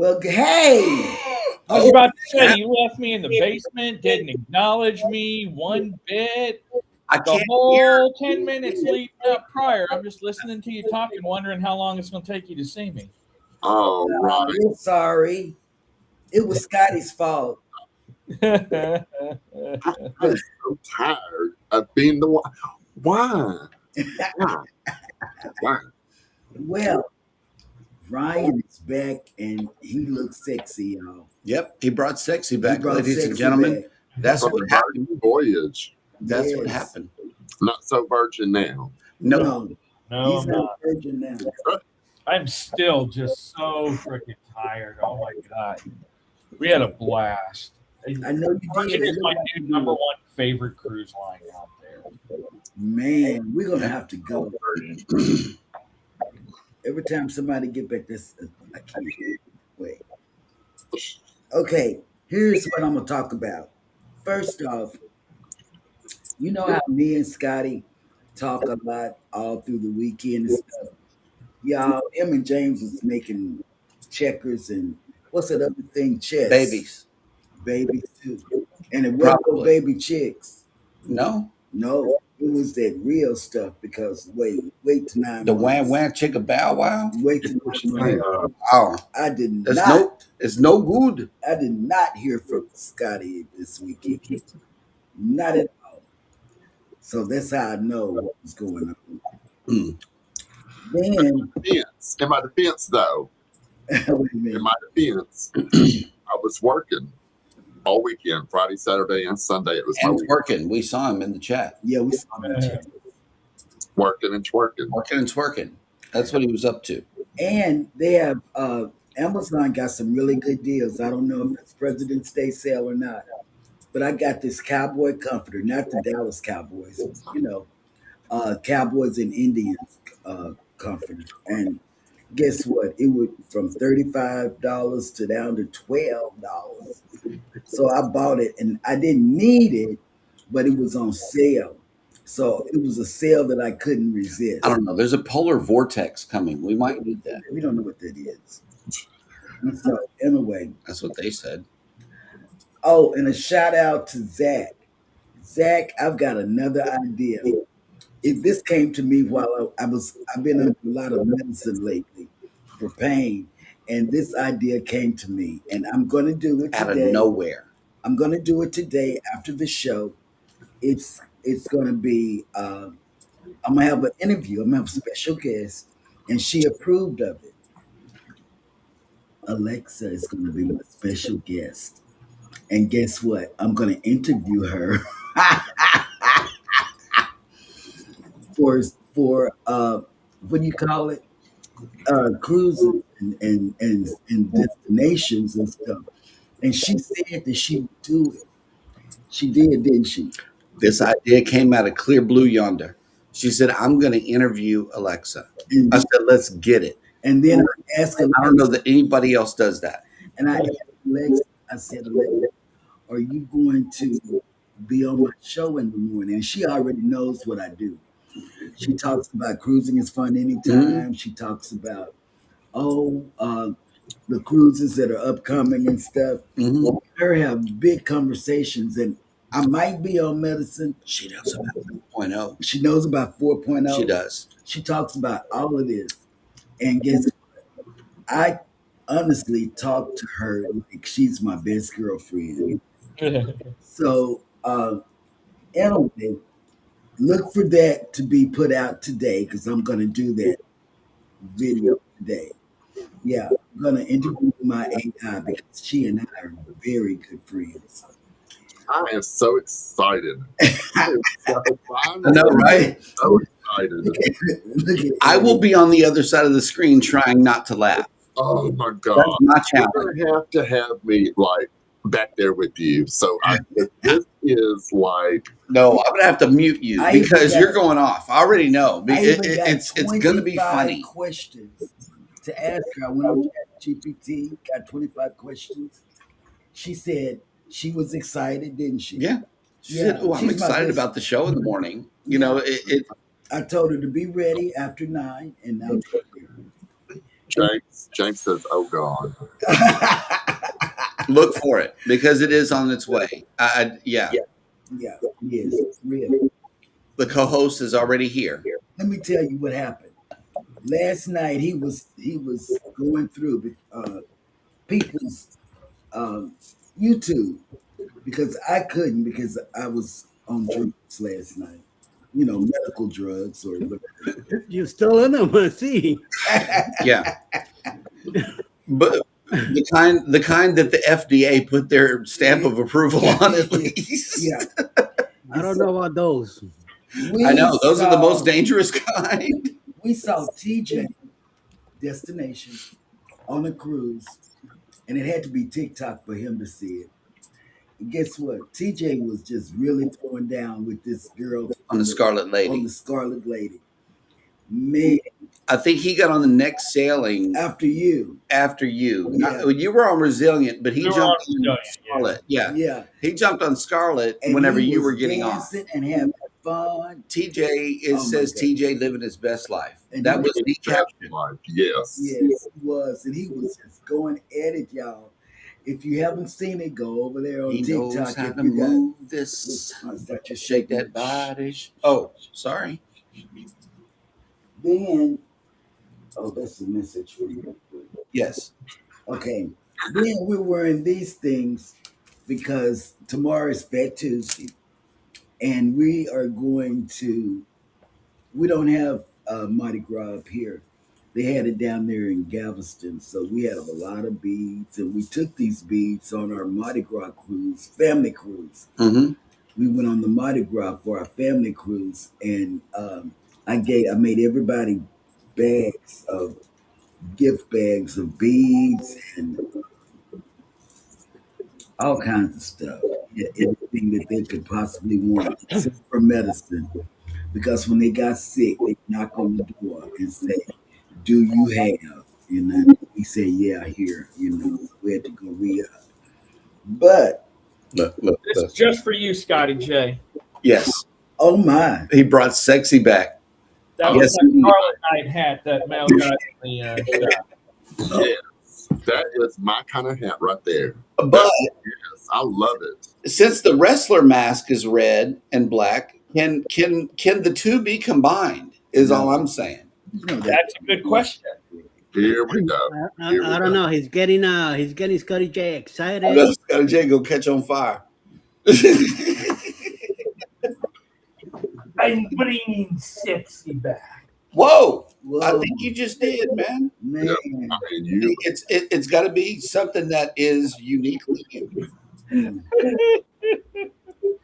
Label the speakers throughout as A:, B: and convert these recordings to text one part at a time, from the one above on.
A: Well, hey.
B: I was about to say, you left me in the basement, didn't acknowledge me one bit.
C: I
B: The
C: can't hear.
B: whole 10 minutes leading up prior, I'm just listening to you talk and wondering how long it's going to take you to see me.
C: All right.
A: We're sorry. It was Scotty's fault.
C: I'm so tired of being the one. Why? Why? Why?
A: Well, Ryan is back and he looks sexy, y'all.
D: Yep, he brought sexy
A: He
D: back,
A: brought
D: ladies and
A: sexy
D: gentlemen.
A: back.
D: That's
C: From
D: what
C: the
D: happened.
C: Virgin Voyage.
D: That's what
A: Yes.
D: happened.
C: Not so virgin now.
D: Nope.
A: No,
B: No,
A: he's
B: I'm
A: not
B: not.
A: virgin now.
B: I'm still just so freaking tired. Oh my God. We had a blast.
A: I know you
B: Virgin
A: did.
B: is my new number one favorite cruise line out there.
A: Man, we're gonna have to go. Every time somebody get back this, I can't wait. Okay, here's what I'm gonna talk about. First off, you know how me and Scotty talk a lot all through the weekend and stuff. Y'all, him and James was making checkers and what's that other thing? Chess.
D: Babies.
A: Babies too. And it wasn't no
D: Probably.
A: baby chicks.
D: No?
A: No, it was that real stuff because wait till 9
D: The wham
A: months.
D: wham chicka bow wow?
A: Wait till 9 months.
D: Oh,
A: I did
D: it's no good.
A: I did not hear from Scotty this weekend. Not at all. So that's how I know what was going on.
D: Mm.
A: Then
C: In my defense, though,
A: wait a
C: in
A: minute.
C: my defense, I was working all weekend, Friday, Saturday, and Sunday. It was my
D: And
C: week.
D: twerking. We saw him in the chat.
A: Yeah, we saw that.
C: Working and twerking.
D: Working and twerking. That's what he was up to.
A: And they have Amazon got some really good deals. I don't know if it's President's Day sale or not, but I got this cowboy comforter, not the Dallas Cowboys, Cowboys and Indians comforter. And guess what? It went from $35 to down to $12. So I bought it and I didn't need it, but it was on sale. So it was a sale that I couldn't resist.
D: I don't know. There's a polar vortex coming. We might need that.
A: We don't know what that is. And so anyway,
D: That's what they said.
A: oh, and a shout out to Zach. Zach, I've got another idea. This came to me while I've been under a lot of medicine lately for pain, and this idea came to me, and I'm going to do it
D: Out of
A: today.
D: nowhere.
A: I'm going to do it today after the show. It's going to be. I'm gonna have an interview. I'm gonna have a special guest, and she approved of it. Alexa is going to be my special guest, and guess what? I'm going to interview her for what do you call it? Cruises and destinations and stuff. And she said that she would do it. She did, didn't she?
D: This idea came out of Clear Blue Yonder. She said, I'm going to interview Alexa.
A: And,
D: I said, let's get it.
A: and then I asked Alexa,
D: I don't know that anybody else does that.
A: and I asked Alexa, I said, Alexa, are you going to be on my show in the morning? And she already knows what I do. She talks about cruising is fun anytime. She talks about the cruises that are upcoming and stuff.
D: Mhm.
A: Her have big conversations, and I might be on medicine.
D: She knows about 4.0.
A: She knows about 4.0.
D: She does.
A: She talks about all of this, and guess what? I honestly talk to her like she's my best girlfriend. So anyway, look for that to be put out today because I'm going to do that video today. Yeah, I'm going to interview my AI because she and I are very good friends.
C: I am so excited. I
D: know, right?
C: So excited.
A: Look at
D: I will be on the other side of the screen trying not to laugh.
C: Oh my God.
D: That's my
C: You're
D: challenge.
C: going to have me like back there with you. So this is like.
D: No, I'm going to have to mute you
A: I even
D: because
A: got-
D: you're going off. I already know.
A: I even got
D: It's going to be
A: 25
D: funny.
A: questions to ask her. I went on GPT, got 25 questions. She said she was excited, didn't she?
D: Yeah. She
A: Yeah,
D: said, oh, I'm
A: she's my
D: excited
A: best-
D: about the show in the morning.
A: I told her to be ready after 9, and now
C: James says, "Oh God."
D: Look for it because it is on its way. Yeah.
A: Yeah, yes, it's real.
D: The co-host is already here.
A: Let me tell you what happened. Last night he was going through people's um, YouTube because I couldn't because I was on drugs last night. You know, medical drugs or whatever.
E: You still in them? I see.
D: Yeah. But the kind that the FDA put their stamp of approval on at least.
A: Yeah.
E: I don't know about those.
D: I know those are the most
A: saw
D: dangerous kind.
A: we saw TJ destination on a cruise, and it had to be TikTok for him to see it. And guess what? TJ was just really throwing down with this girl
D: On the Scarlet
A: on
D: Lady.
A: the Scarlet Lady. Man,
D: I think he got on the next sailing
A: after you.
D: after you.
A: Yeah.
D: You were on Resilient, but he
B: We were
D: jumped
B: on
D: on
B: Resilient, yeah.
D: Scarlet. Yeah.
A: Yeah.
D: He jumped on Scarlet
A: And
D: whenever
A: he
D: you
A: was
D: were getting off.
A: dancing and having fun.
D: TJ
A: Oh my
D: says
A: God.
D: TJ living his best life.
A: And
D: That
A: he
D: was the caption.
C: Life, yes.
A: Yes, he was. And he was just going at it, y'all. If you haven't seen it, go over there on
D: He knows
A: TikTok.
D: how
A: If
D: to
A: you got
D: move this.
A: start your
D: Shake that body. Oh, sorry.
A: Then, oh, that's a message for you.
D: Yes.
A: Okay. Then we're wearing these things because tomorrow is Fat Tuesday, and we are going to. We don't have Mardi Gras up here. They had it down there in Galveston, so we had a lot of beads, and we took these beads on our Mardi Gras cruise, family cruise.
D: Mm-hmm.
A: We went on the Mardi Gras for our family cruise, and I made everybody gift bags of beads and all kinds of stuff, yeah, anything that they could possibly want, except for medicine. Because when they got sick, they knock on the door and say, "Do you have?" You know, he said, "Yeah, here." You know, so we had to go re-up. But
D: Look.
B: It's just for you, Scotty J.
D: Yes.
A: oh my,
D: He brought sexy back.
B: That
D: Yes,
B: was that
D: indeed.
B: Scarlet Knight hat that Mel got in the shop.
C: Yes, that is my kind of hat right there.
D: But
C: Yes, I love it.
D: since the wrestler mask is red and black, can the two be combined? Is all I'm saying.
A: you know
B: That's a good question.
C: Here we go. Here we
E: I don't
C: go.
E: know. He's getting Scotty J excited.
D: I know Scotty J go catch on fire.
B: I'm bringing sexy back.
D: Whoa!
A: Whoa,
D: I think you just did, man.
A: man.
C: I mean, you.
D: It's got to be something that is uniquely you.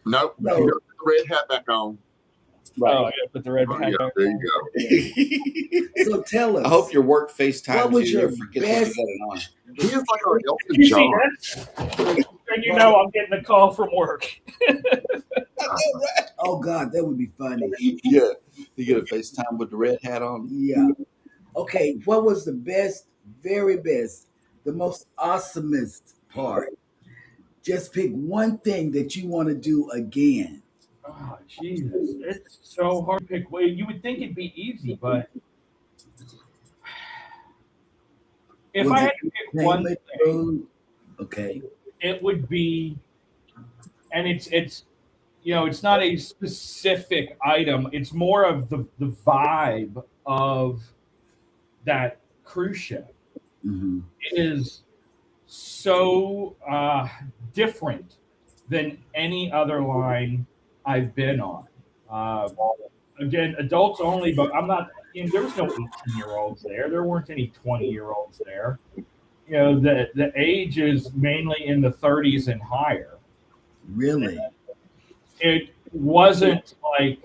C: Nope.
A: No.
C: You got the red hat back on.
B: Oh, I gotta put the red
C: Oh,
B: hat
C: yeah,
B: back.
C: there you go.
A: So tell us,
D: I hope your work FaceTimes
A: what was
D: you
A: your
D: and forgets that
A: best?
D: you got it on.
C: He is like our Elton
B: You see
C: John.
B: that? And you know I'm getting a call from work.
D: I know, right?
A: Oh God, that would be funny.
D: Yeah, you get a FaceTime with the red hat on.
A: Yeah. Okay, what was the best, very best, the most awesomest part? Just pick one thing that you want to do again.
B: Oh, Jesus. It's so hard to pick. Well, you would think it'd be easy, but if
A: Was
B: I
A: it
B: had to pick one
A: entertainment,
B: thing,
A: food? Okay.
B: it would be, and it's it's not a specific item. It's more of the vibe of that cruise ship.
A: Hmm.
B: It is so different than any other line I've been on. Uh, Again, adults only, but I'm not. There was no 18-year-olds there. There weren't any 20-year-olds there. The age is mainly in the 30s and higher.
A: Really?
B: It wasn't like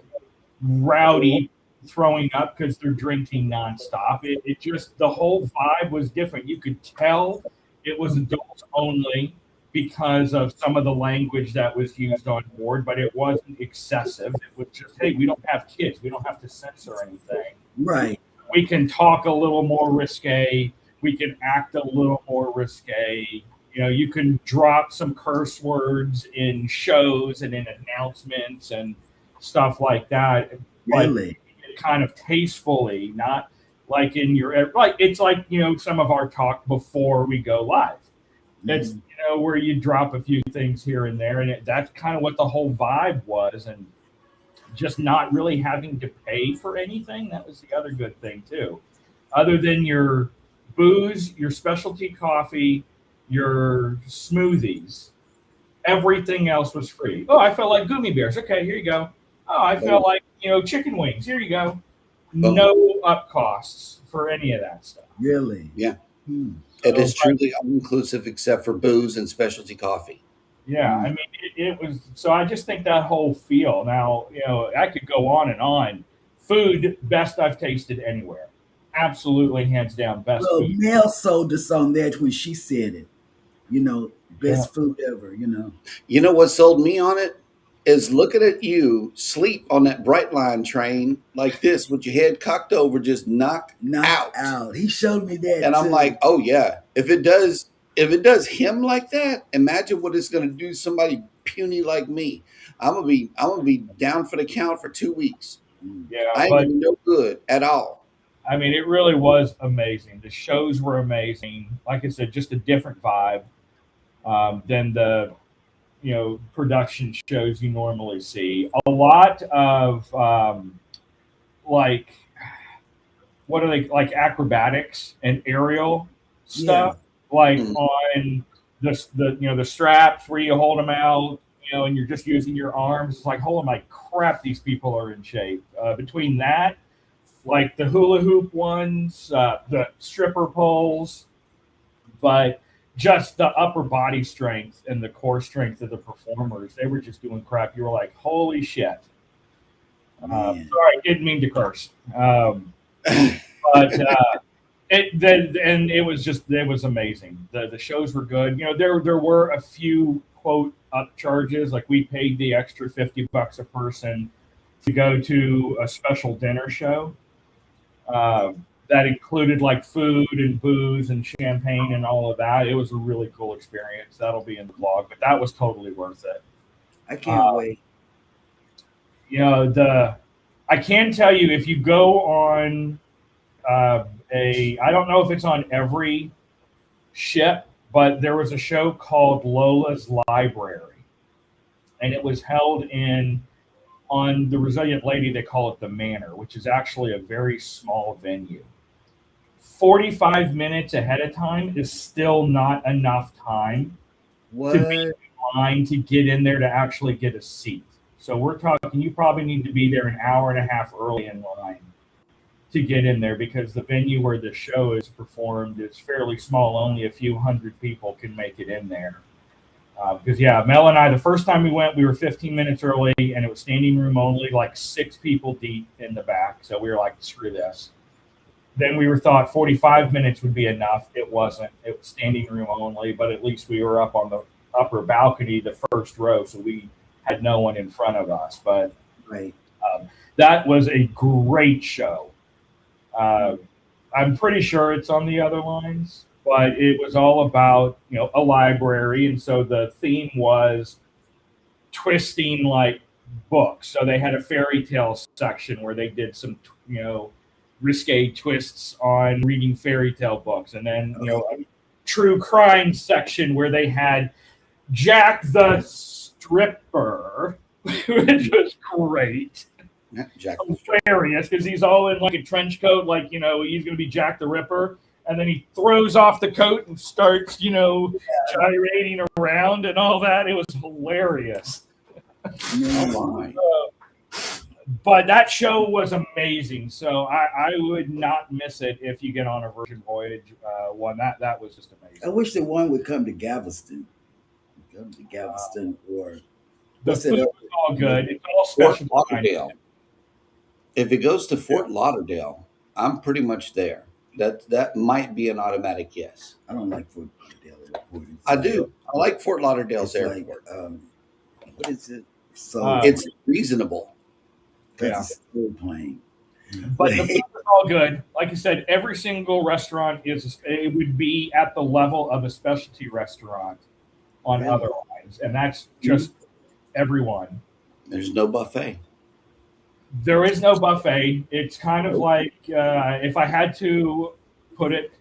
B: rowdy throwing up because they're drinking nonstop. It just the whole vibe was different. You could tell it was adults only because of some of the language that was used on board, but it wasn't excessive. It was just, hey, we don't have kids. We don't have to censor anything.
A: Right.
B: We can talk a little more risque. We can act a little more risque. You can drop some curse words in shows and in announcements and stuff like that. But
A: Really?
B: kind of tastefully, not like in your like it's like some of our talk before we go live. It's where you drop a few things here and there, and that's kind of what the whole vibe was, and just not really having to pay for anything. That was the other good thing too, other than your booze, your specialty coffee, your smoothies. Everything else was free. Oh, I felt like gummy bears. Okay, here you go. Oh, I felt like chicken wings. Here you go. No up costs for any of that stuff.
A: Really?
D: Yeah.
A: Hmm.
D: It is truly all inclusive except for booze and specialty coffee.
B: Yeah, I mean, it was. So I just think that whole feel. Now, I could go on and on. Food, best I've tasted anywhere. Absolutely, hands down, best
A: Well,
B: food.
A: Mel sold us on that when she said it. Best food ever.
D: You know what sold me on it is looking at you sleep on that Brightline train like this with your head cocked over, just knocked
A: Knocked
D: out.
A: out. He showed me that,
D: And I'm
A: too.
D: like, oh yeah, if it does him like that, imagine what it's going to do to somebody puny like me. I'm gonna be down for the count for 2 weeks.
B: Yeah,
D: I ain't
B: but
D: gonna be no good at all.
B: I mean, it really was amazing. The shows were amazing. Like I said, just a different vibe than the production shows you normally see. A lot of like what are they like acrobatics and aerial stuff, like on the straps where you hold them out, and you're just using your arms. It's like, holy my crap, these people are in shape. Between that, like the hula hoop ones, the stripper poles, but just the upper body strength and the core strength of the performers, they were just doing crap. You were like, holy shit. Sorry, didn't mean to curse. But it was amazing. The shows were good. There were a few quote up charges, like we paid the extra $50 a person to go to a special dinner show. That included like food and booze and champagne and all of that. It was a really cool experience. That'll be in the blog, but that was totally worth it.
A: I can't wait.
B: I can tell you if you go on I don't know if it's on every ship, but there was a show called Lola's Library, and it was held on the Resilient Lady. They call it the Manor, which is actually a very small venue. 45 minutes ahead of time is still not enough time to be in line to get in there to actually get a seat. So we're talking, you probably need to be there an hour and a half early in line to get in there, because the venue where the show is performed is fairly small. Only a few hundred people can make it in there. Because Mel and I, the first time we went, we were 15 minutes early, and it was standing room only, like 6 people deep in the back. So we were like, screw this. Then we thought 45 minutes would be enough. It wasn't. It was standing room only, but at least we were up on the upper balcony, the first row, so we had no one in front of us. But that was a great show. I'm pretty sure it's on the other lines, but it was all about a library, and so the theme was twisting like books. So they had a fairy tale section where they did some risque twists on reading fairy tale books, and then a true crime section where they had Jack the Stripper, which was great.
D: Jack
B: Hilarious, because he's all in like a trench coat, like he's going to be Jack the Ripper, and then he throws off the coat and starts gyrating around and all that. It was hilarious. But that show was amazing, so I would not miss it if you get on a Virgin Voyage one. That was just amazing.
A: I wish the one would come to Galveston. Or
B: the food was all good. It's all special.
D: Fort Lauderdale. If it goes to Fort Lauderdale, I'm pretty much there. That might be an automatic yes.
A: I don't like Fort Lauderdale Airport.
D: I do. I like Fort Lauderdale's airport.
A: What is it? So
D: it's reasonable.
A: It's still plain.
B: But the food was all good. Like I said, every single restaurant it would be at the level of a specialty restaurant on other lines, and that's just everyone.
D: There's no buffet.
B: There is no buffet. It's kind of like if I had to put it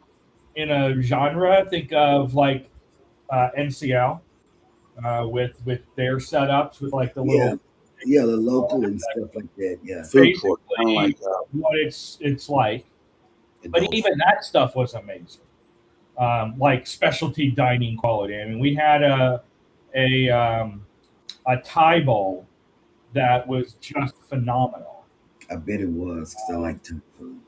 B: in a genre, think of like NCL with their setups with like the
A: Yeah,
B: little
A: yeah, the local and stuff like that. Yeah,
D: Food court, kind of
B: basically
D: like
B: what it's like. But
D: adult.
B: even that stuff was amazing. Like specialty dining quality. I mean, we had a Thai bowl that was just phenomenal.
A: I bet it was because I like Thai food.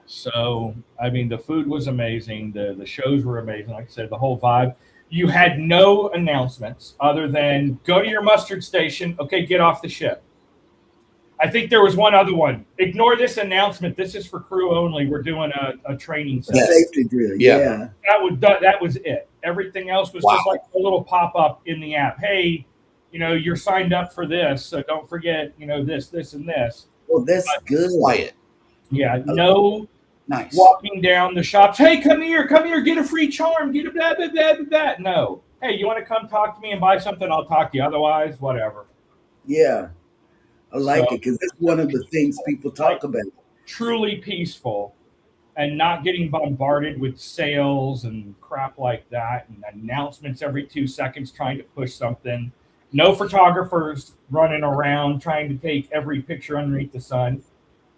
B: So, I mean, the food was amazing. The shows were amazing. Like I said, the whole vibe. You had no announcements other than go to your mustard station. Okay, get off the ship. I think there was one other one. Ignore this announcement. This is for crew only. We're doing a training
A: A
B: session.
A: safety drill.
D: Yeah.
A: Yeah.
B: That was it. Everything else was just like a little pop up in the app. Hey, you're signed up for this, so don't forget, this, and this.
A: Well, that's good.
D: Quiet.
B: Yeah, no
D: Nice.
B: walking down the shops. Hey, come here, get a free charm, get a blah, blah, blah, blah, blah. No. Hey, you want to come talk to me and buy something? I'll talk to you. Otherwise, whatever.
A: Yeah, I like
B: So-
A: it because that's one of the things people talk about.
B: Truly peaceful and not getting bombarded with sales and crap like that and announcements every 2 seconds trying to push something. No photographers running around trying to take every picture underneath the sun.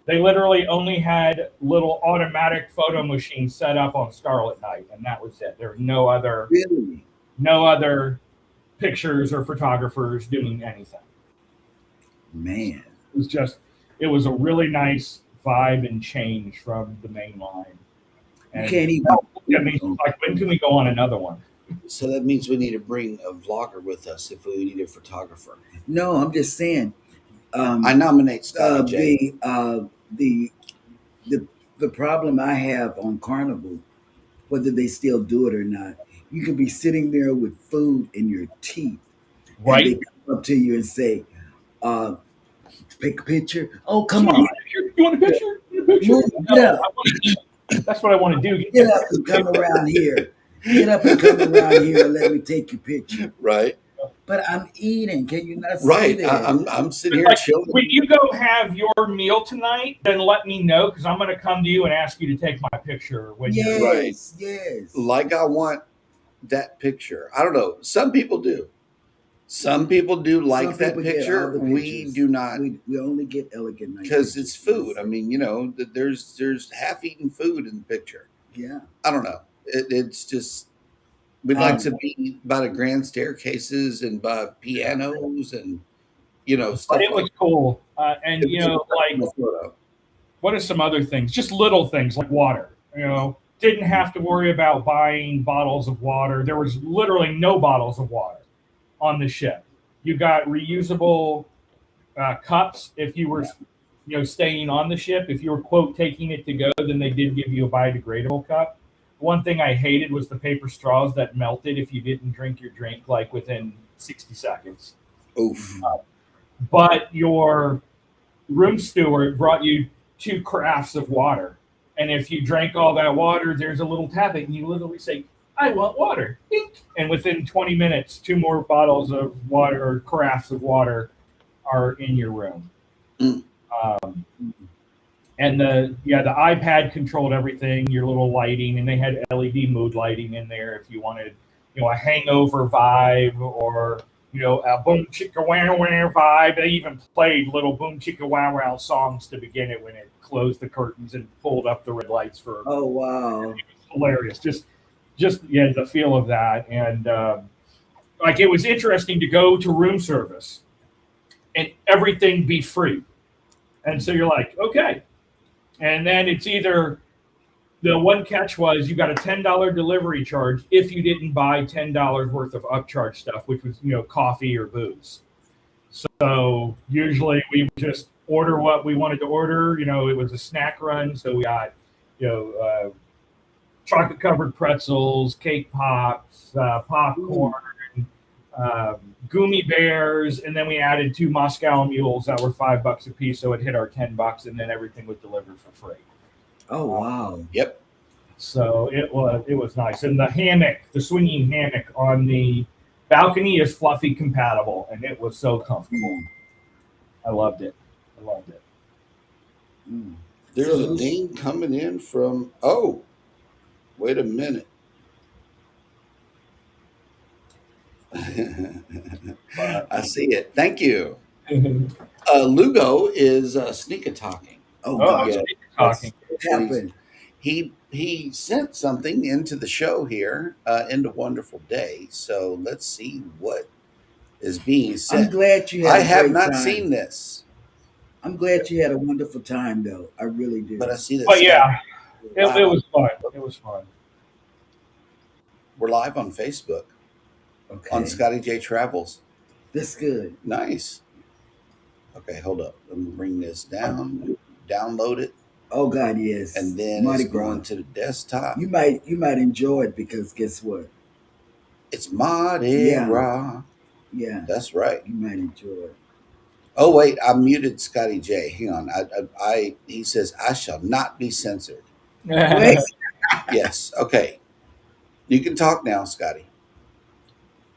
B: They literally only had little automatic photo machines set up on Scarlet Night, and that was it. There were no other
A: Really?
B: pictures or photographers doing anything.
A: Man.
B: It was a really nice vibe and change from the main line.
A: You
B: And
A: can't even.
B: I mean, like, when can we go on another one?
D: So that means we need to bring a vlogger with us if we need a photographer.
A: No, I'm just saying.
D: I nominate Scott J.
A: The problem I have on Carnival, whether they still do it or not, you can be sitting there with food in your teeth, and they come up to you and say, "Take a picture." Oh, come on!
B: You want a picture?
A: Move,
B: No,
A: get up,
B: I want to eat. That's what I want to do.
A: get up, and come around here. Get up and come around here and let me take your picture.
D: Right.
A: But I'm eating. Can you not see
D: Right.
A: that?
D: I'm sitting here
B: Like,
D: chilling.
B: when you go have your meal tonight, then let me know because I'm going to come to you and ask you to take my picture. When
A: Yes,
D: Right.
A: yes.
D: Like I want that picture. I don't know. Some people do. Some people do like
A: Some
D: that
A: people get all
D: picture.
A: the
D: We
A: pictures.
D: do not,
A: We only get elegant night
D: because
A: pictures.
D: it's food. I mean, there's half-eaten food in the picture.
A: Yeah.
D: I don't know. It's just we'd like to be by the grand staircases and by pianos and stuff
B: But it was
D: like
B: cool. And,
D: that.
B: what are some other things? Just little things like water. Didn't have to worry about buying bottles of water. There was literally no bottles of water on the ship. You got reusable cups if you were, staying on the ship. If you were, quote, taking it to go, then they did give you a biodegradable cup. One thing I hated was the paper straws that melted if you didn't drink your drink like within 60 seconds.
D: Oof.
B: But your room steward brought you 2 carafes of water. And if you drank all that water, there's a little tablet, and you literally say, "I want water." Dink. And within 20 minutes, 2 more bottles of water or carafes of water are in your room.
D: Mm.
B: And the iPad controlled everything, your little lighting, and they had LED mood lighting in there if you wanted, a hangover vibe or, a boom chicka wow wow vibe. They even played little boom chicka wow wow songs to begin it when it closed the curtains and pulled up the red lights for.
A: Oh wow.
B: Hilarious. Just the feel of that. And like it was interesting to go to room service and everything be free. And so you're like, okay. And then it's either the one catch was you got a $10 delivery charge if you didn't buy $10 worth of upcharge stuff, which was, coffee or booze. So usually we would just order what we wanted to order. It was a snack run. So we got, chocolate covered pretzels, cake pops, popcorn, gummy bears, and then we added 2 Moscow mules that were $5 a piece, so it hit our $10, and then everything was delivered for free.
A: Oh wow.
D: Yep.
B: So it was nice, and the swinging hammock on the balcony is fluffy compatible, and it was so comfortable. I loved it. I loved it.
A: Mm.
D: There's
A: So
D: a
A: who's-
D: ding coming in from. Oh, wait a minute. I see it. Thank you. Lugo is sneaker talking.
A: Oh
B: Oh,
A: God,
D: Yeah,
B: talking.
A: what
D: what he's-
A: happened?
D: he sent something into the show here, into Wonderful Day. So let's see what is being
A: I'm
D: sent.
A: glad you had
D: I
A: a
D: have
A: great
D: not
A: time.
D: seen this,
A: I'm glad you had a wonderful time, though. I really do.
D: but I see that.
B: But yeah,
D: Scott,
B: it was fun. It was fun.
D: we're live on Facebook
A: Okay,
D: on Scotty J Travels.
A: that's good.
D: Nice. Okay, hold up. Let me bring this down. Download it,
A: Oh God, yes.
D: and then
A: Mardi
D: it's
A: Gras.
D: going to the desktop.
A: You might enjoy it because guess what?
D: It's Mardi
A: Yeah.
D: Gras.
A: Yeah,
D: That's right.
A: you might enjoy it.
D: Oh wait, I muted Scotty J. Hang on. He says I shall not be censored.
A: Wait,
D: Yes. Okay. You can talk now, Scotty.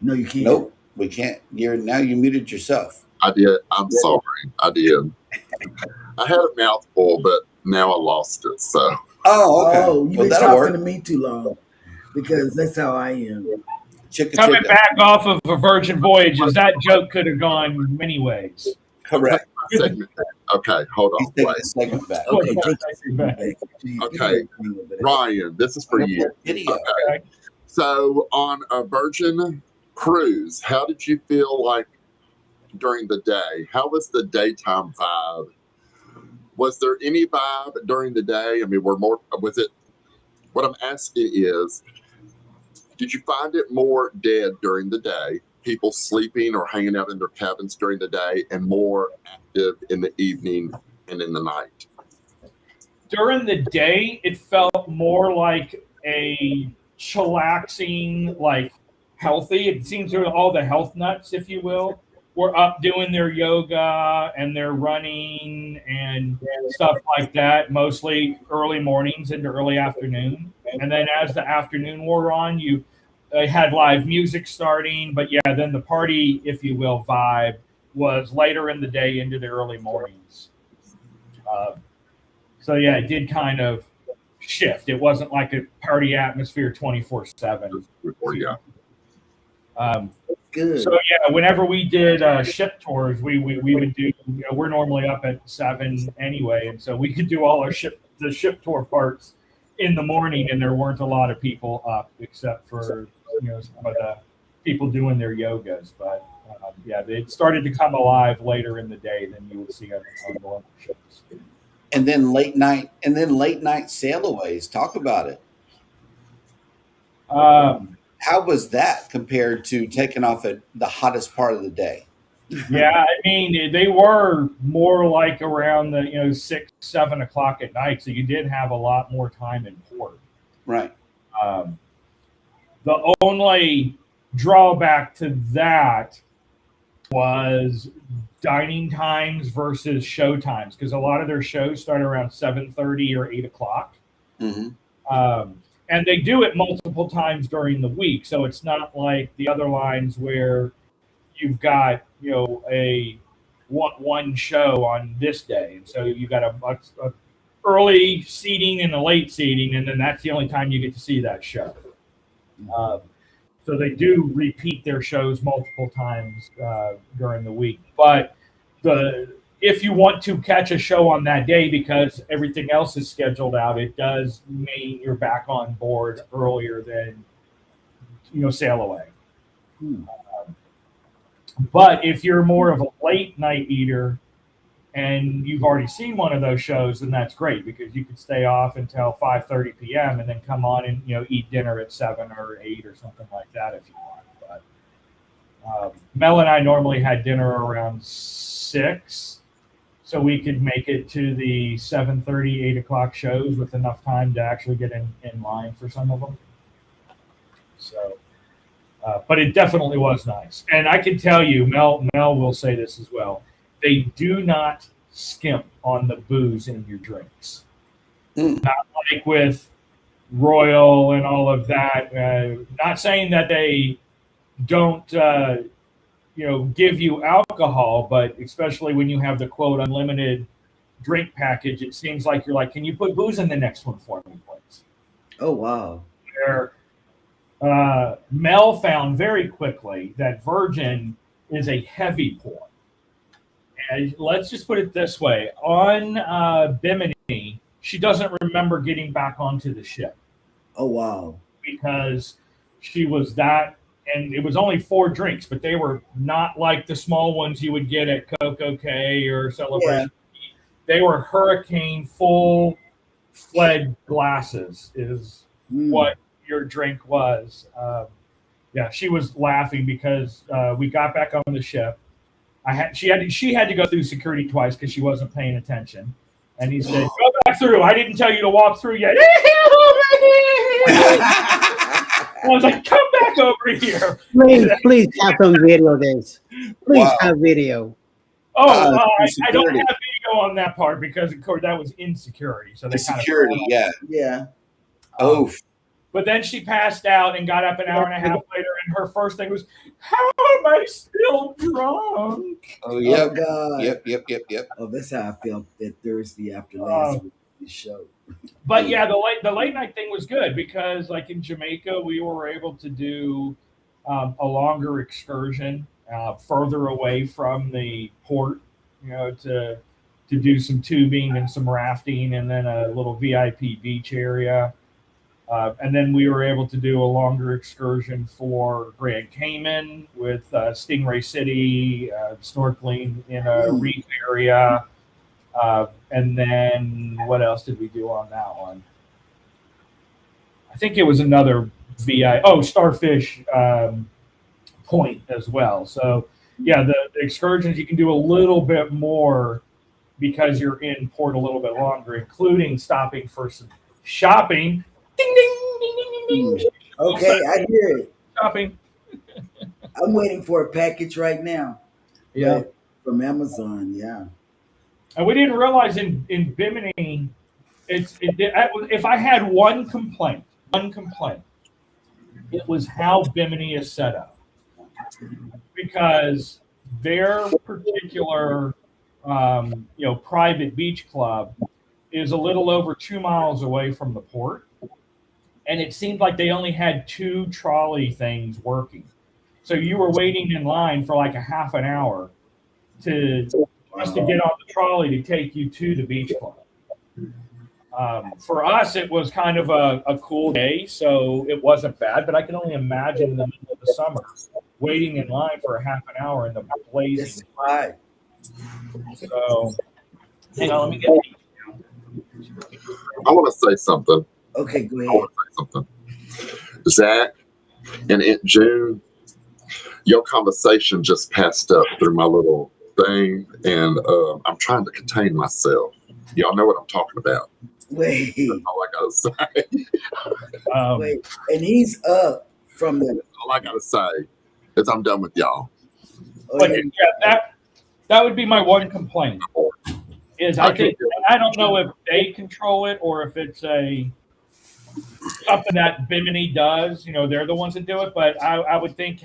A: no, you can't.
D: Nope, we can't. You muted yourself.
C: I did. I'm sorry. I did. I had a mouthful, but now I lost it. So
D: Oh, okay.
A: Oh, you've
D: Well,
A: been
D: that'll
A: talking
D: work.
A: to me too long because that's how I am.
D: Chicka
B: Coming
D: chicka.
B: back off of a Virgin Voyages, that joke could have gone many ways.
D: Correct.
C: my segment. Okay, hold
D: He's
C: on.
D: taking
C: Wait.
D: the segment back.
A: Okay,
B: Well,
A: take
B: thank
A: your
B: you,
A: segment
B: back.
A: back. Jeez,
C: Okay.
A: get that thing over there.
C: Ryan, this is for you.
D: Video.
C: Okay. So on a Virgin cruise, how did you feel like during the day? How was the daytime vibe? Was there any vibe during the day? I mean, was it, what I'm asking is, did you find it more dead during the day, people sleeping or hanging out in their cabins during the day, and more active in the evening and in the night?
B: During the day, it felt more like a chillaxing, like healthy. It seems that all the health nuts, if you will, were up doing their yoga and their running and stuff like that, mostly early mornings into early afternoon. And then as the afternoon wore on, you had live music starting. But yeah, then the party, if you will, vibe was later in the day into the early mornings. So yeah, it did kind of shift. It wasn't like a party atmosphere 24/7.
C: Or yeah.
A: Good.
B: So yeah, whenever we did ship tours, we would do. We're normally up at 7 anyway, and so we could do all our ship tour parts in the morning, and there weren't a lot of people up except for some of the people doing their yogas. But yeah, it started to come alive later in the day than you would see on normal ships.
D: And then late night sailaways. Talk about it. How was that compared to taking off at the hottest part of the day?
B: Yeah, I mean, they were more like around the 6, 7 o'clock at night, so you did have a lot more time in port.
D: Right.
B: The only drawback to that was dining times versus show times, because a lot of their shows start around 7:30 or 8 o'clock.
D: Mm-hmm.
B: And they do it multiple times during the week, so it's not like the other lines where you've got a one show on this day, and so you got a early seating and a late seating, and then that's the only time you get to see that show. So they do repeat their shows multiple times during the week, but if you want to catch a show on that day because everything else is scheduled out, it does mean you're back on board earlier than sail away. But if you're more of a late night eater and you've already seen one of those shows, then that's great because you could stay off until 5:30 p.m. and then come on and eat dinner at 7 or 8 or something like that if you want. But Mel and I normally had dinner around 6. So we could make it to the 7:30, 8 o'clock shows with enough time to actually get in line for some of them. So, but it definitely was nice. And I can tell you, Mel will say this as well. They do not skimp on the booze in your drinks. Not like with Royal and all of that. Not saying that they don't give you alcohol, but especially when you have the quote unlimited drink package, it seems like you're like, can you put booze in the next one for me, please?
A: Oh wow.
B: Where Mel found very quickly that Virgin is a heavy pour. And let's just put it this way: on Bimini, she doesn't remember getting back onto the ship
A: Oh wow.
B: because she was that, and it was only 4 drinks, but they were not like the small ones you would get at Coco K or
A: Yeah.
B: Celebration. They were hurricane full fledged glasses, is
A: Mm.
B: what your drink was. Yeah, she was laughing because we got back on the ship. She had to go through security twice because she wasn't paying attention. And he said, "Go back through. I didn't tell you to walk through yet." I was like, "Come back over here."
E: Please have some video, this. Please
D: Wow.
E: have video.
B: Oh, I don't
D: security.
B: have video on that part because, of course, that was insecurity. So they kind of
D: Security, yeah.
A: Yeah.
D: Oh,
B: But then she passed out and got up an hour and a half later, and her first thing was, "How am I still drunk?"
D: oh,
A: Oh
D: yep,
A: God.
D: yep.
A: Oh, that's how I felt that Thursday after last week's show.
B: But yeah, the late night thing was good because, like in Jamaica, we were able to do a longer excursion further away from the port, to do some tubing and some rafting, and then a little VIP beach area. And then we were able to do a longer excursion for Grand Cayman with Stingray City, snorkeling in a reef area. And then what else did we do on that one? I think it was another Starfish Point as well. So yeah, the excursions you can do a little bit more because you're in port a little bit longer, including stopping for some shopping. Ding ding ding ding ding ding.
A: Okay, I hear it.
B: Shopping.
A: I'm waiting for a package right now.
B: Yeah.
A: But from Amazon, yeah.
B: And we didn't realize in Bimini, if I had one complaint, it was how Bimini is set up. Because their particular, private beach club is a little over 2 miles away from the port. And it seemed like they only had 2 trolley things working. So you were waiting in line for like a half an hour just to get on the trolley to take you to the beach club. For us, it was kind of a cool day, so it wasn't bad. But I can only imagine in the middle of the summer waiting in line for a half an hour in the blazing.
A: That's why.
B: So, hang on, let me get.
C: I want to say something.
A: Okay, go
C: I
A: ahead.
C: want to say something. Zach and Aunt June, your conversation just passed up through my little thing, and I'm trying to contain myself. Y'all know what I'm talking about.
A: Wait,
C: That's all I gotta say.
A: wait. And he's up from the.
C: All I gotta say is I'm done with y'all.
A: Oh,
B: But
A: yeah.
B: yeah, that would be my one complaint. Is I think I don't know if they control it or if it's something that Bimini does. They're the ones that do it. But I would think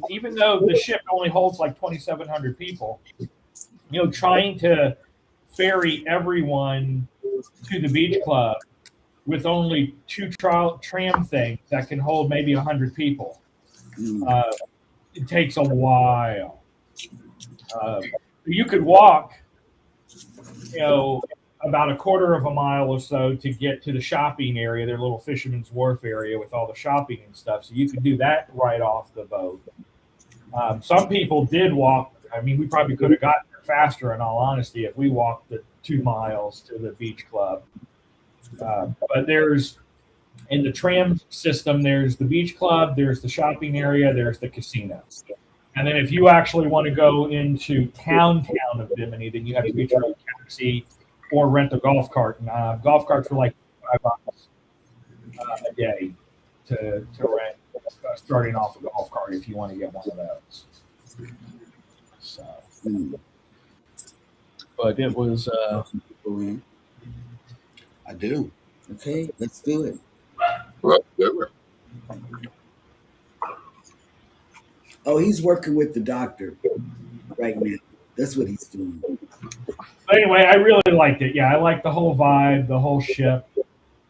B: even though the ship only holds like 2,700 people, trying to ferry everyone to the beach club with only 2 tram things that can hold maybe 100 people. It takes a while. You could walk, about a quarter of a mile or so to get to the shopping area, their little Fisherman's Wharf area with all the shopping and stuff. So you could do that right off the boat. Some people did walk. I mean, we probably could have gotten there faster, in all honesty, if we walked the 2 miles to the beach club. But in the tram system, there's the beach club, there's the shopping area, there's the casino. And then if you actually want to go into town of Bimini, then you have to get your own taxi or rent a golf cart. And golf carts are like $5 a day to rent, starting off a golf cart if you want to get one of those. So, but it was.
D: I do.
A: Okay, let's do it.
C: Let's do it.
A: Oh, he's working with the doctor right now. That's what he's doing.
B: But anyway, I really liked it. Yeah, I liked the whole vibe, the whole ship,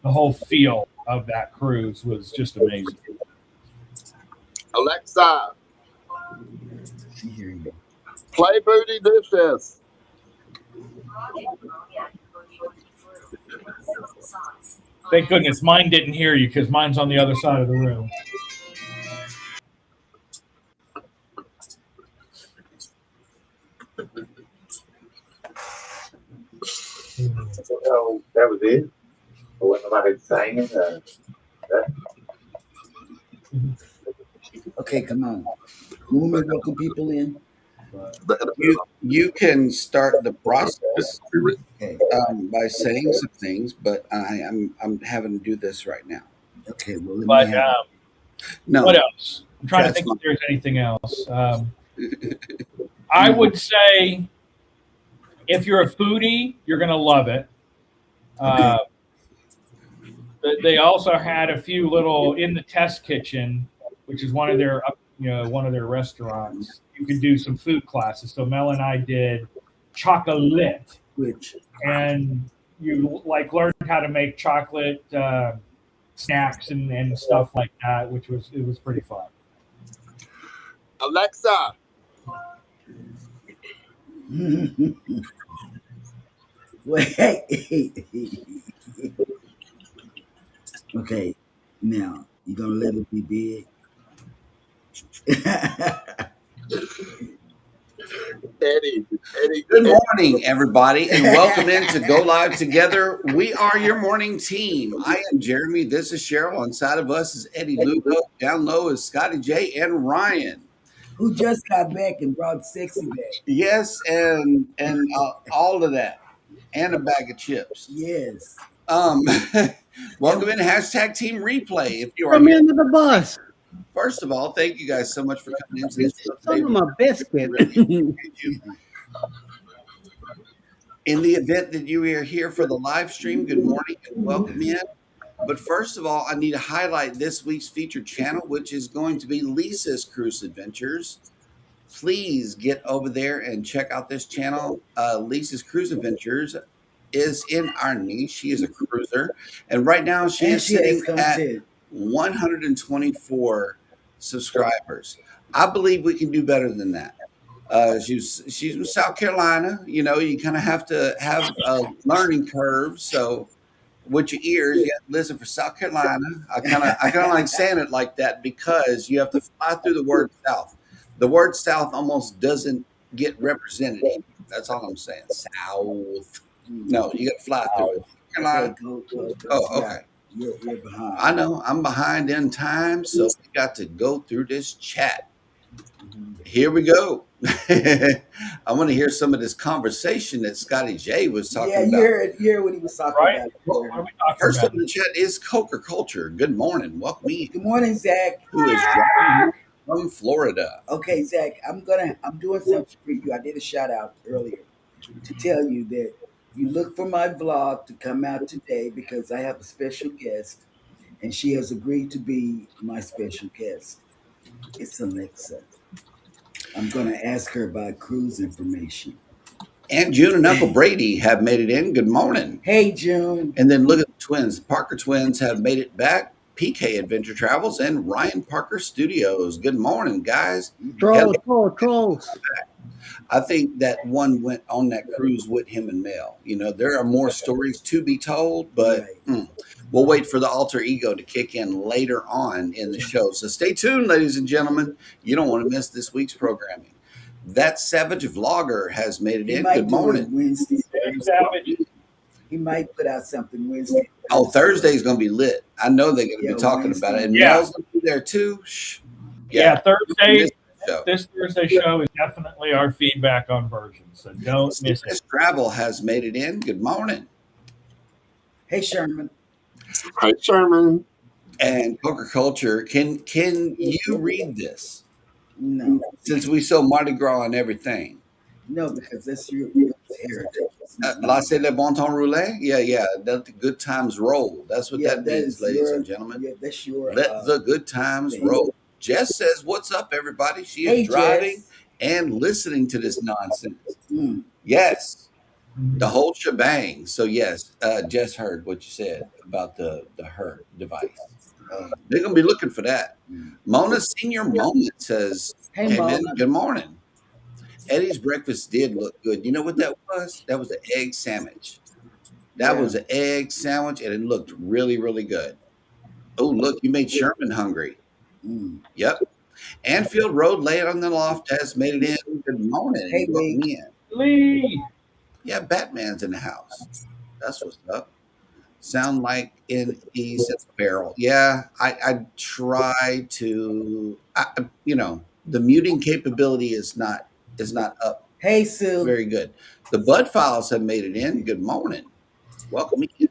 B: the whole feel of that cruise was just amazing.
C: Alexa,
A: She hearing you.
C: play Booty Dishes.
B: Thank goodness mine didn't hear you because mine's on the other side of the room.
F: So that was it. Or was nobody singing? That?
A: Okay, come on. You want me to welcome people in?
D: You can start the process
A: Okay.
D: by saying some things, but I'm having to do this right now.
A: Okay. Well, let me
B: But
A: have.
D: No,
B: what else? I'm trying to
D: That's
B: think
D: fine.
B: if there's anything else. I would say if you're a foodie, you're going to love it.
A: Okay.
B: They also had a few little in the test kitchen, which is one of their one of their restaurants. You could do some food classes. So Mel and I did chocolate,
A: Which?
B: and you like learned how to make chocolate snacks and stuff like that, which was it was pretty fun.
C: Alexa,
A: Wait. Okay. Now you gonna let it be big?
C: Eddie.
D: Good morning, everybody, and welcome in to Go Live Together. We are your morning team. I am Jeremy. This is Cheryl. On side of us is Eddie Lugo. Down low is Scotty J and Ryan.
A: Who just got back and brought sexy back?
D: Yes, and all of that, and a bag of chips.
A: Yes.
D: Welcome in hashtag Team Replay. If you are
E: Throw me
D: here,
E: under the bus.
D: first of all, thank you guys so much for coming into this show
E: Son
D: today.
E: of my biscuit.
D: In the event that you are here for the live stream, good morning and welcome in. But first of all, I need to highlight this week's featured channel, which is going to be Lisa's Cruise Adventures. Please get over there and check out this channel. Lisa's Cruise Adventures is in our niche. She is a cruiser. And right now she is sitting at 124 subscribers. I believe we can do better than that. She's from South Carolina. You know, you kind of have to have a learning curve. So with your ears, you have to listen for South Carolina. I kind of like saying it like that because you have to fly through the word South. The word South almost doesn't get represented. That's all I'm saying. South. No, you got to fly through it. Carolina. Oh, okay.
A: You're behind.
D: I know I'm behind in time, so we got to go through this chat. Here we go. I want to hear some of this conversation that Scotty J was talking about.
A: You heard what he was talking
B: Right?
A: about.
B: What are we talking
D: First
B: about?
D: up in the chat is Coker Culture. Good morning. Welcome in.
A: Good morning, Zach.
D: Who is driving from Florida.
A: Okay, Zach, I'm doing something for you. I did a shout out earlier to tell you that you look for my vlog to come out today because I have a special guest and she has agreed to be my special guest. It's Alexa. I'm going to ask her about cruise information.
D: And June and Uncle Brady have made it in. Good morning.
A: Hey, June.
D: And then look at the twins. Parker twins have made it back. PK Adventure Travels and Ryan Parker Studios. Good morning, guys.
E: Trolls.
D: I think that one went on that cruise with him and Mel. You know, there are more stories to be told, but we'll wait for the alter ego to kick in later on in the show. So stay tuned, ladies and gentlemen. You don't want to miss this week's programming. That Savage Vlogger has made it in. Good morning.
A: Wednesday. He might put out something Wednesday.
D: Oh, Thursday's going to be lit. I know they're going to be talking
A: Wednesday.
D: about it. And Mel's going to be there too.
B: Yeah, Thursday.
D: Show.
B: This Thursday show is definitely our feedback on versions, so don't miss it.
D: Travel has made it in. Good morning.
A: Hey, Sherman.
C: Hi, Sherman.
D: And Poker Culture, can you read this?
A: No.
D: Since we so Mardi Gras and everything.
A: No, because that's your heritage.
D: Laissez le bon temps rouler? Yeah. Let the good times roll. That's what that means, ladies and gentlemen.
A: Yeah, that's your.
D: Let the good times roll. Jess says, "What's up, everybody?" She is
E: Hey,
D: driving
E: Jess.
D: and listening to this nonsense.
A: Mm.
D: Yes, the whole shebang. So yes, Jess heard what you said about the her device. They're gonna be looking for that.
A: Mm.
D: Mona Senior Moment says,
E: Hey,
D: came in.
E: Mona.
D: Good morning. Eddie's breakfast did look good. You know what that was? That was an egg sandwich. That
A: Yeah.
D: was an egg sandwich, and it looked really, really good. Oh, look, you made Sherman hungry.
A: Mm.
D: Yep. Anfield Road layout on the loft has made it in. Good morning
E: Hey,
D: and
E: Lee.
D: welcome in.
B: Lee.
D: Yeah, Batman's in the house. That's what's up. Sound like in East Barrel. Yeah, I try to. The muting capability is not up
E: Hey, Sue.
D: very good. The Bud Files have made it in. Good morning. Welcome in.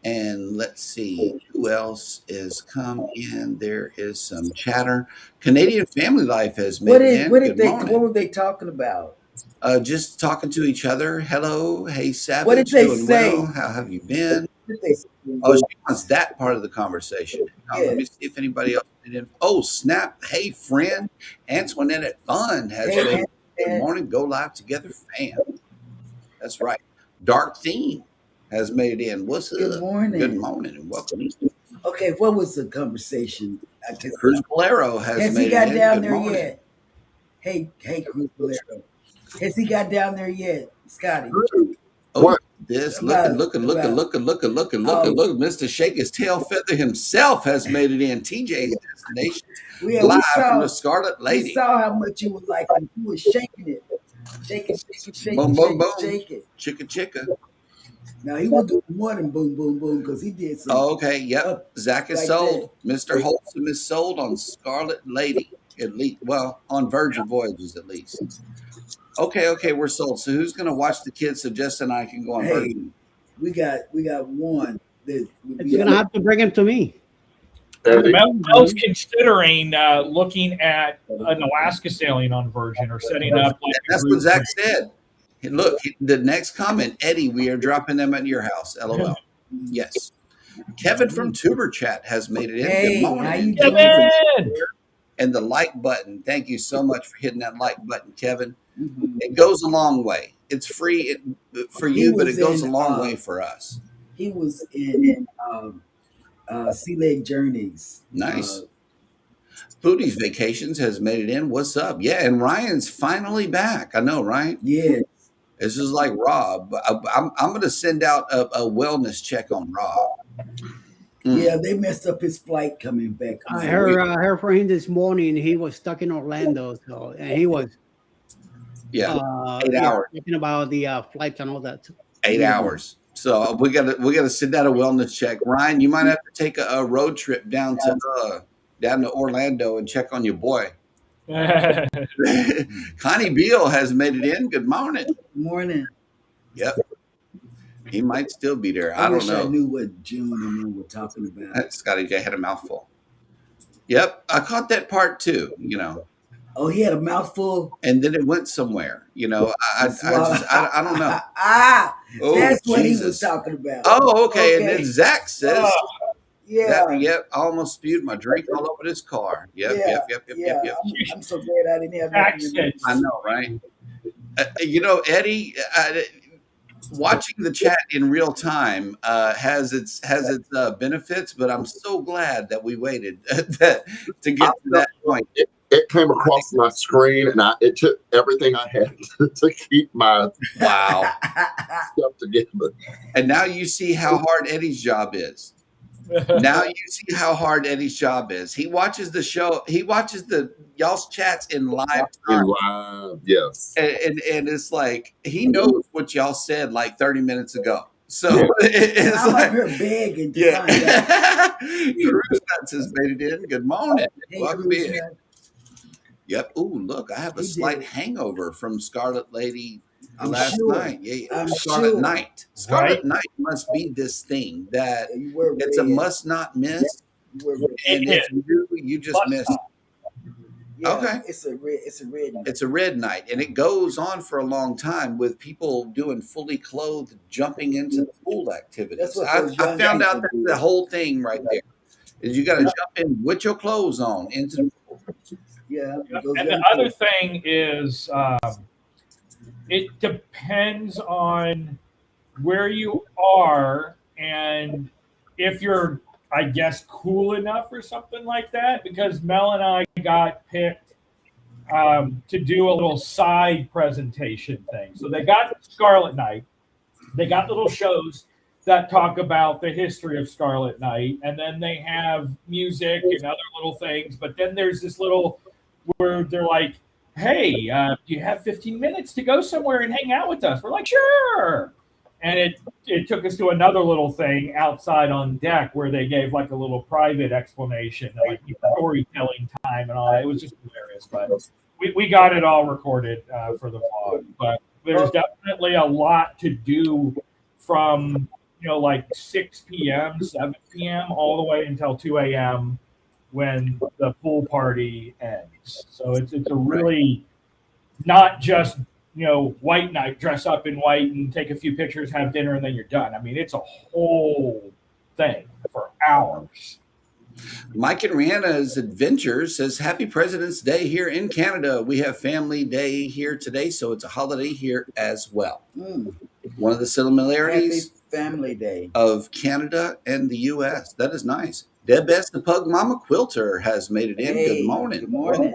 D: And let's see who else is come in. There is some chatter. Canadian Family Life has made it in. Good
E: What
D: morning.
E: were they talking about?
D: Just talking to each other. Hello, hey
E: What did
D: Savage,
E: they
D: doing well.
E: say?
D: How have you been?
E: What did they say?
D: Oh, she wants that part of the conversation. Now,
E: Yeah.
D: let me see if anybody else made it. Oh, snap. Hey, friend. Antoinette at Fun has
E: Hey,
D: made it. Good
E: Antoinette.
D: morning. Go live together, fam. That's right. Dark Theme has made it in. What's
E: Good
D: up?
E: morning.
D: Good morning and welcome.
E: Okay, what was the conversation?
D: Cruz Bolero has
E: Has he
D: made
E: got
D: it in.
E: down
D: Good
E: there
D: morning.
E: yet? Hey, Cruz Bolero. Has he got down there yet, Scotty?
D: Oh,
C: What?
D: this
E: About-
D: looking.
E: Oh.
D: Look. Mr. Shake His Tail Feather himself has made it in. TJ's Destinations
E: We
D: live
E: saw,
D: from the Scarlet
E: we
D: Lady.
E: saw how much you would like him. You were shaking it. Shake it,
D: Boom, boom, boom.
E: shake it.
D: Chicka chicka.
E: Now he was doing more than boom, boom, boom because he did some
D: Oh, okay, yep.
E: up
D: Zach is
E: like
D: sold. Mr. Wholesome is sold on Scarlet Lady, at least. Well, on Virgin Voyages, at least. Okay, we're sold. So who's going to watch the kids so Jess and I can go on
E: Hey,
D: Virgin?
E: we got one that
G: You're gonna have to bring him to me.
C: Eddie,
B: Mel's considering looking at an Alaska sailing on Virgin or setting up like a
D: That's what
B: group
D: Zach
B: trip.
D: said. Hey, look, the next comment, Eddie, we are dropping them at your house. LOL. Yes. Kevin from Tuber Chat has made it in.
E: Hey,
D: Good morning.
E: how you
D: Thank you for
B: Kevin!
D: and the like button. Thank you so much for hitting that like button, Kevin.
E: Mhm.
D: It goes a long way. It's free for
E: He
D: you, but
E: was
D: it goes
E: in,
D: a long way for us.
E: He was in Sea Lake Journeys.
D: Nice. Foodie's Vacations has made it in. What's up? Yeah, and Ryan's finally back. I know, right?
E: Yeah.
D: This is like Rob. I'm going to send out a wellness check on Rob.
E: Yeah, they messed up his flight coming back.
G: I heard from him this morning. He was stuck in Orlando, and he was
D: Yeah, 8 hours.
G: talking about the flights and all that.
D: 8 hours. So we gotta send out a wellness check. Ryan, you might have to take a road trip down to Orlando and check on your boy. Connie Beal has made it in. Good morning.
E: Morning.
D: Yep. He might still be there. I don't
E: wish I
D: know.
E: knew what June and them were talking about.
D: Scotty J had a mouthful. Yep, I caught that part too.
E: Oh, he had a mouthful.
D: And then it went somewhere. I don't know.
E: That's what he was talking about.
D: Oh, okay. And then Zach says,
E: yeah,
D: I almost spewed my drink all over this car. Yep.
E: I'm so glad I didn't have that.
D: I know, right? Eddie, watching the chat in real time has its benefits, but I'm so glad that we waited to get to that point.
C: It came across my screen, and it took everything I had to keep my stuff together.
D: And now you see how hard Eddie's job is. Now you see how hard Eddie's job is. He watches the show. He watches y'all's chats in live time.
C: Yes.
D: And it's like he knows what y'all said like 30 minutes ago. So it's
E: I'm
D: like
E: up here begging.
D: Cruise Nuts has made it in. Good morning.
E: Hey,
D: Welcome in. Yep. Ooh, look, I have a slight hangover from Scarlet Lady last night. Yeah, Scarlet Night. Scarlet Night must be this thing that it's a must not miss. And if you do, you just missed.
E: Yeah,
D: okay.
E: It's a red night.
D: It's a red night, and it goes on for a long time with people doing fully clothed jumping into the pool activities. I found out that's the whole thing right there. is you got to jump in with your clothes on into the pool.
E: Yeah,
B: Yep.
E: those
B: And the
E: young
B: other
E: kids.
B: thing is, it depends on where you are and if you're, I guess, cool enough or something like that. Because Mel and I got picked to do a little side presentation thing. So they got Scarlet Night. They got little shows that talk about the history of Scarlet Night, and then they have music and other little things. But then there's this little where they're like, "Hey, do you have 15 minutes to go somewhere and hang out with us?" We're like, "Sure." And it took us to another little thing outside on deck where they gave like a little private explanation, like storytelling time and all that. It was just hilarious, but we got it all recorded for the vlog. But there's definitely a lot to do from like 6 p.m., 7 p.m. all the way until 2 a.m. when the pool party ends. So it's a really not just white night, dress up in white and take a few pictures, have dinner, and then you're done. I mean, it's a whole thing for hours.
D: Mike and Rihanna's Adventures says, Happy President's Day here in Canada. We have Family Day here today, so it's a holiday here as well. One of the similarities
E: Happy Family Day
D: of Canada and the U.S. That is nice. Deb Best, the Pug Mama Quilter, has made it in. Good
E: Hey,
D: morning.
E: good morning.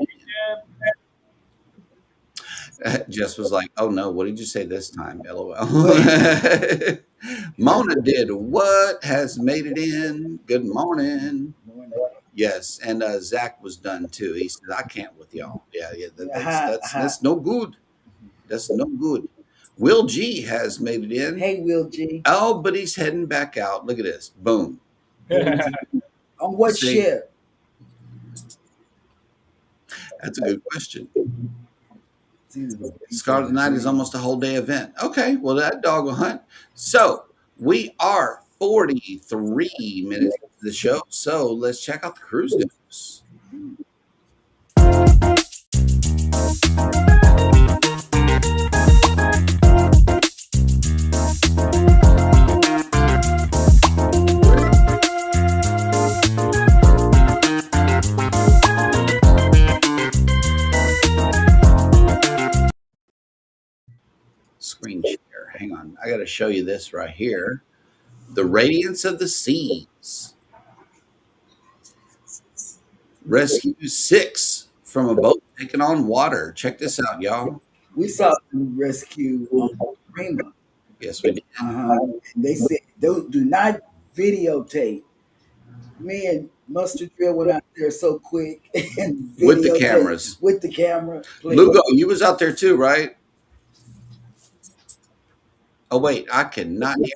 D: Jess was like, oh no, what did you say this time? LOL. Mona did what? Has made it in. Good morning. Yes, and Zach was done too. He said, I can't with y'all. Yeah, that's no good. That's no good. Will G has made it in.
E: Hey, Will G.
D: Oh, but he's heading back out. Look at this. Boom.
E: On what
D: See?
E: ship?
D: That's a good question. Scarlet Night is almost a whole day event. Okay, well, that dog will hunt. So we are 43 minutes into the show. So let's check out the cruise news. Screen share. Hang on. I got to show you this right here. The Radiance of the Seas. Rescue 6 from a boat taking on water. Check this out, y'all.
E: We saw them rescue Prima.
D: Yes, we did.
E: And they said, do not videotape. Me and Mustard Drill went out there so quick and
D: With the
E: videotaped
D: cameras.
E: With the camera. Please.
D: Lugo, you was out there too, right? Oh, wait, I cannot hear.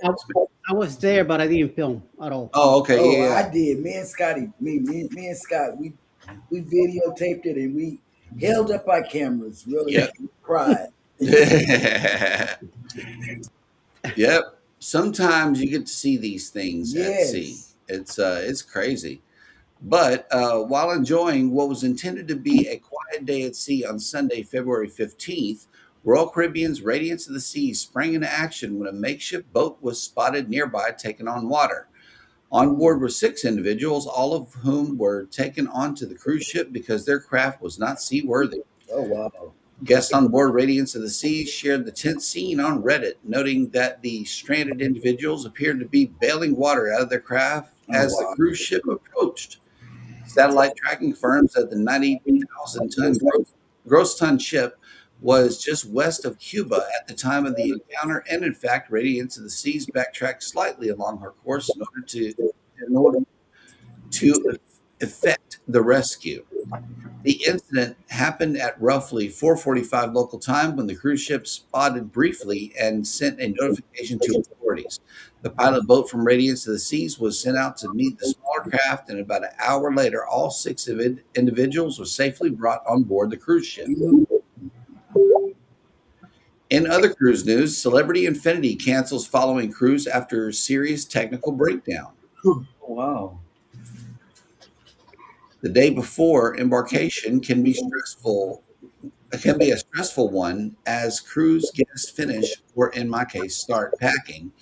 G: I was there, but I didn't film at all.
D: Oh, okay.
E: Oh,
D: Yeah.
E: I did. Me and Scotty, me and Scott, we videotaped it and we held up our cameras. Really cried.
D: Yep. Sometimes you get to see these things at
E: Yes.
D: sea. It's crazy. But while enjoying what was intended to be a quiet day at sea on Sunday, February 15th, Royal Caribbean's Radiance of the Seas sprang into action when a makeshift boat was spotted nearby taking on water. On board were 6 individuals, all of whom were taken onto the cruise ship because their craft was not seaworthy.
E: Oh, wow.
D: Guests on board Radiance of the Seas shared the tense scene on Reddit, noting that the stranded individuals appeared to be bailing water out of their craft as the cruise ship approached. Satellite tracking confirms that the 90,000-ton gross ton ship was just west of Cuba at the time of the encounter, and in fact, Radiance of the Seas backtracked slightly along her course in order to effect the rescue. The incident happened at roughly 4:45 local time when the cruise ship spotted briefly and sent a notification to authorities. The pilot boat from Radiance of the Seas was sent out to meet the smaller craft, and about an hour later, all 6 individuals were safely brought on board the cruise ship. In other cruise news, Celebrity Infinity cancels following cruise after serious technical breakdown.
E: Wow.
D: The day before embarkation can be stressful. It can be a stressful one as cruise guests finish, or in my case, start packing.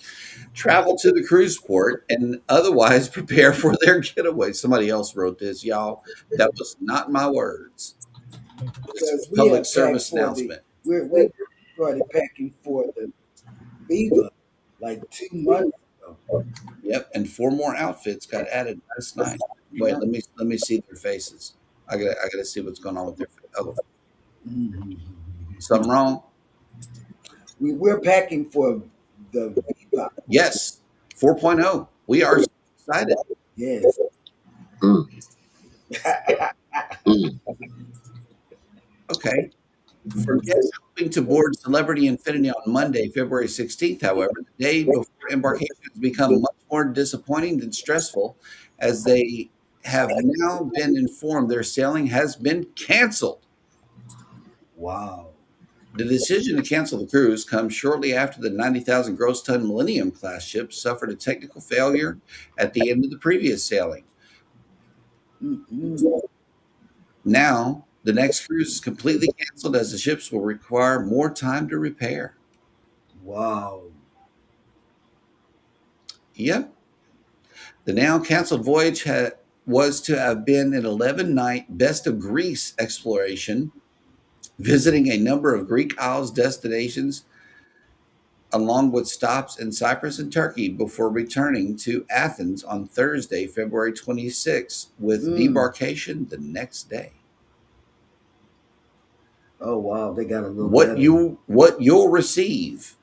D: travel to the cruise port, and otherwise prepare for their getaway. Somebody else wrote this, y'all. That was not my words. It's
E: because
D: a
E: we
D: public
E: have packed
D: service
E: for the
D: announcement.
E: we started packing for the Viva like 2 months ago.
D: Yep, and 4 more outfits got added last night. Wait,
E: Yeah.
D: let me see their faces. I gotta see what's going on with their face. Oh,
E: Mhm.
D: something wrong?
E: We're packing for the Viva.
D: Yes, 4.0. We are so excited.
E: Yes.
C: Mm, mm.
D: Okay. For guests hoping to board Celebrity Infinity on Monday, February 16th, however, the day before embarkation has become much more disappointing than stressful, as they have now been informed their sailing has been canceled.
E: Wow.
D: The decision to cancel the cruise comes shortly after the 90,000 gross ton Millennium class ship suffered a technical failure at the end of the previous sailing.
E: Mm-mm.
D: Now, the next cruise is completely canceled as the ships will require more time to repair.
E: Wow.
D: Yep. The now canceled voyage was to have been an 11-night best of Greece exploration, visiting a number of Greek Isles destinations, along with stops in Cyprus and Turkey before returning to Athens on Thursday, February 26th, with
E: Mm.
D: debarkation the next day.
E: Oh wow, they got a little
D: What
E: better.
D: you'll receive,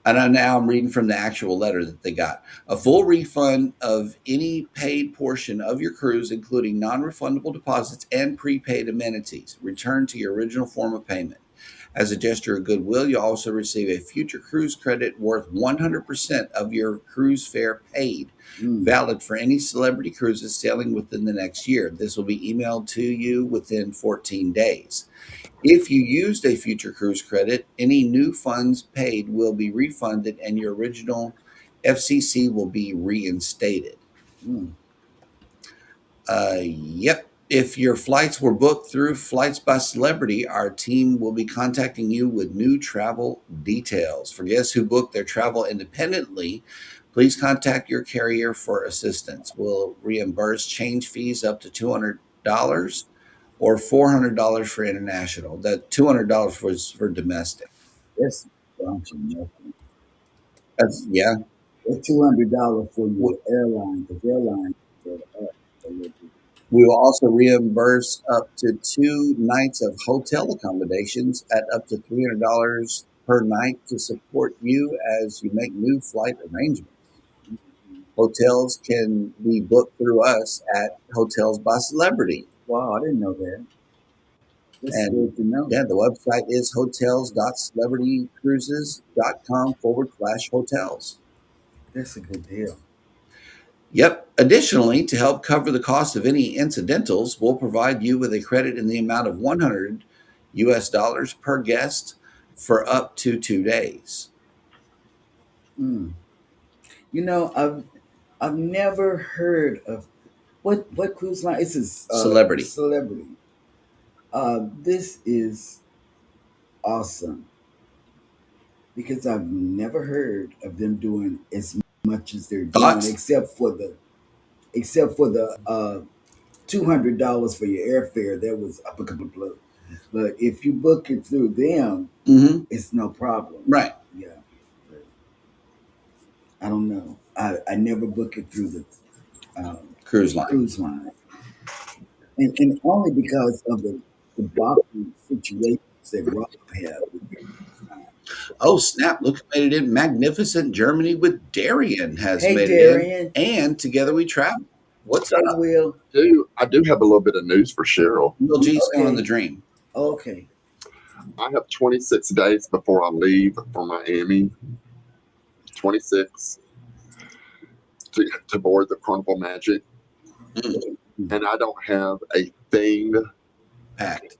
D: and I'm reading from the actual letter that they got. A full refund of any paid portion of your cruise, including non-refundable deposits and prepaid amenities, returned to your original form of payment. As a gesture of goodwill, you'll also receive a future cruise credit worth 100% of your cruise fare paid,
E: Mm.
D: valid for any Celebrity cruises sailing within the next year. This will be emailed to you within 14 days. If you used a future cruise credit, any new funds paid will be refunded and your original FCC will be reinstated.
E: Mm.
D: Yep. If your flights were booked through Flights by Celebrity, our team will be contacting you with new travel details. For guests who book their travel independently, please contact your carrier for assistance. We'll reimburse change fees up to $200 or $400 for international. That $200 was for domestic.
E: That's a bunch of nothing.
D: That's yeah.
E: That's $200 for
D: We
E: your airline, because airline go up a little bit.
D: we will also reimburse up to 2 nights of hotel accommodations at up to $300 per night to support you as you make new flight arrangements. Hotels can be booked through us at Hotels by Celebrity.
E: Wow, I didn't know that. That's
D: And
E: good to know.
D: yeah, the website is hotels.celebritycruises.com/hotels.
E: That's a good deal.
D: Yep. Additionally, to help cover the cost of any incidentals, we'll provide you with a credit in the amount of $100 per guest for up to 2 days.
E: Mm. I've never heard of what cruise line. This is
D: Celebrity.
E: Celebrity. This is awesome because I've never heard of them doing as much as they're doing,
D: Thoughts?
E: except for the $200 for your airfare. That was applicable. But if you book it through them,
D: Mm-hmm.
E: it's no problem.
D: Right.
E: Yeah, but I don't know. I never book it through the
D: Cruise line.
E: cruise line, and only because of the boxing situations that Rob had with their cruise line.
D: Oh, snap. Look who made it in. Magnificent Germany with Darian has
E: Hey,
D: made it in.
E: Darian.
D: And Together We Travel. What's
E: Hey,
D: up?
E: Will.
C: I do have a little bit of news for Cheryl.
D: Will G's going on the
E: Okay.
D: dream.
E: Okay.
C: I have 26 days before I leave for Miami. 26 to board the Carnival Magic,
D: Mm,
C: and I don't have a thing.
D: packed.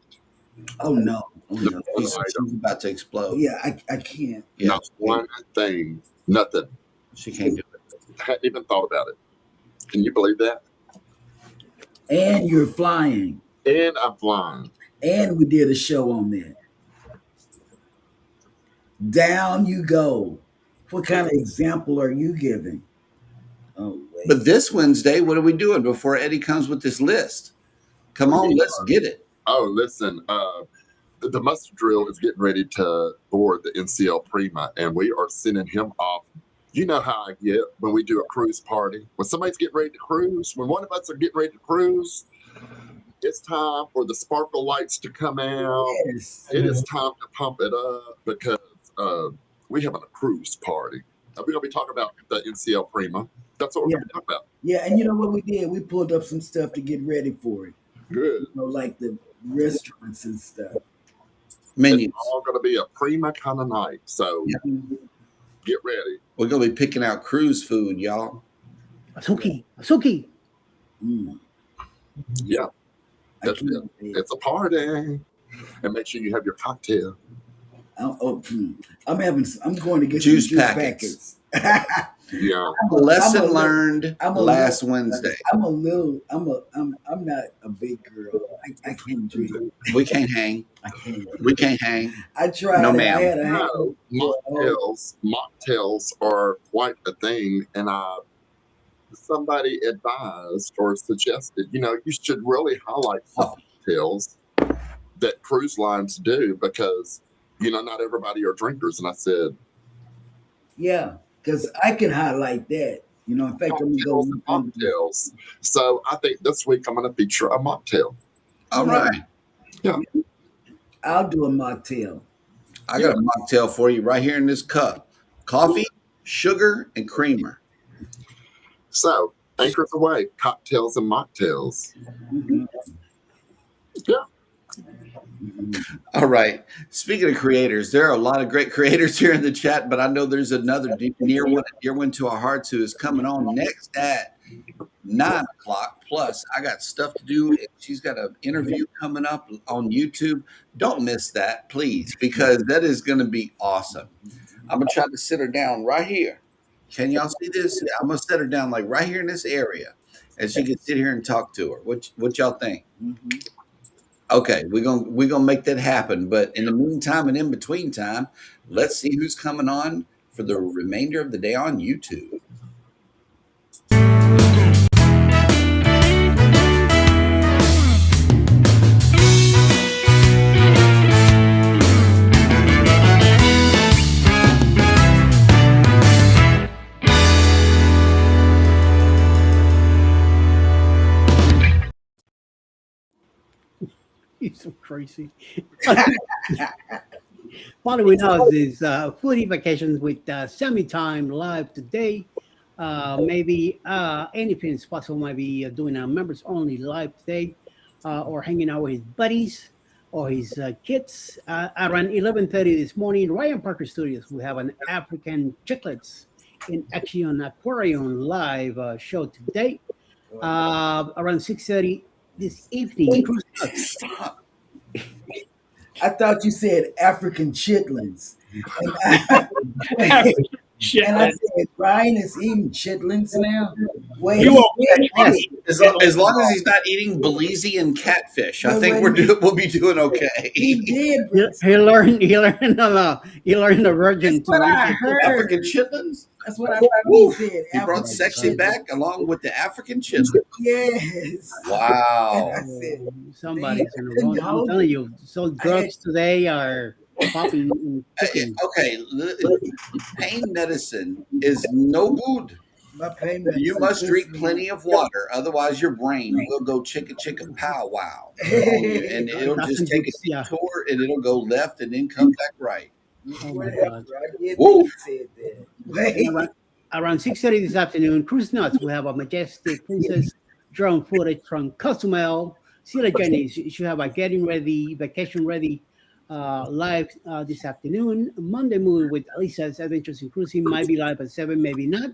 E: Oh no. Oh
C: No
E: no.
D: She's
C: item.
D: about to explode.
E: Yeah, I can't.
D: Yeah,
C: Not one thing. Nothing.
D: she can't do it.
C: I hadn't even thought about it. Can you believe that?
E: And you're flying.
C: And I'm flying.
E: And we did a show on that. Down you go. What kind of example are you giving? Oh wait.
D: But this Wednesday, what are we doing before Eddie comes with this list? Come on, let's get it.
C: Oh, listen, the muster drill is getting ready to board the NCL Prima, and we are sending him off. You know how I get when we do a cruise party. When somebody's getting ready to cruise, when one of us are getting ready to cruise, it's time for the sparkle lights to come out.
E: Yes.
C: It is time to pump it up because we having a cruise party. We're gonna be talking about the NCL Prima. That's what we're
E: Yeah.
C: gonna be talking about.
E: Yeah, and you know what we did? We pulled up some stuff to get ready for it.
C: Good.
E: You know, like the restaurants and stuff.
D: Menus.
C: It's all gonna be a prima kind of night. So get ready.
D: We're gonna be picking out cruise food, y'all.
G: Asuki, Asuki.
E: Mm.
C: Yeah,
E: I
C: that's
E: can't
C: it.
E: wait.
C: It's a party, and make sure you have your cocktail.
E: I'm going to get
D: Juice
E: some juice
D: packets.
E: packets.
C: Yeah,
D: Lesson learned last Wednesday.
E: I'm not a big girl. I can't drink.
D: We can't hang.
E: I can't.
D: We can't hang.
E: I tried.
D: No,
E: it.
D: ma'am.
E: I had a
C: no, mocktails are quite a thing, and somebody advised or suggested, you should really highlight cocktails that cruise lines do because not everybody are drinkers. And I said,
E: Yeah, because I can highlight that. In fact, I'm gonna go
C: mocktails. So I think this week I'm going to feature a mocktail.
D: All right.
C: Yeah.
E: I'll do a mocktail.
D: I got a mocktail for you right here in this cup. Coffee, sugar, and creamer.
C: So anchors away, cocktails and mocktails.
E: Mm-hmm.
C: Yeah.
D: All right. Speaking of creators, there are a lot of great creators here in the chat, but I know there's another dear one to our hearts who is coming on next at 9 o'clock. Plus, I got stuff to do. She's got an interview coming up on YouTube. Don't miss that, please, because that is going to be awesome. I'm going to try to sit her down right here. Can y'all see this? I'm going to set her down like right here in this area and she can sit here and talk to her. What y'all think?
E: Mm-hmm.
D: Okay, we're gonna make that happen. But in the meantime and in between time, let's see who's coming on for the remainder of the day on YouTube.
G: You're so crazy. Following us is Foodie Vacations with Sammy Time live today. Maybe anything is possible. Might be doing a members only live today, or hanging out with his buddies or his kids. Around 11:30 this morning, Ryan Parker Studios will have an African Chicklets in Action Aquarium live show today. Around 6:30 this evening.
E: I thought you said African chitlins. And I said, Ryan is eating chitlins now? Wait,
D: as long as he's not eating Belize and catfish, I think we'll be doing okay.
E: He did.
G: He learned the virgin to
D: African chitlins.
E: That's what I thought he said.
D: He brought sexy back along with the African chitlins.
E: Yes.
D: Wow.
E: And I said,
G: somebody's in the wrong. I'm telling you, so drugs today are popping.
D: Okay, pain medicine is no good. You must drink plenty of water, otherwise your brain will go chicka chicka pow wow, and it'll just take a detour and it'll go left and then come back right.
G: Oh my God.
E: Woo. Said that.
G: Around 6:30 this afternoon, Cruise Nuts will have a majestic princess drone footage from Cozumel. Sheila Jenny should have a getting ready, vacation ready live this afternoon. Monday Moon with Alisa's Adventures in Cruising might be live at 7, maybe not.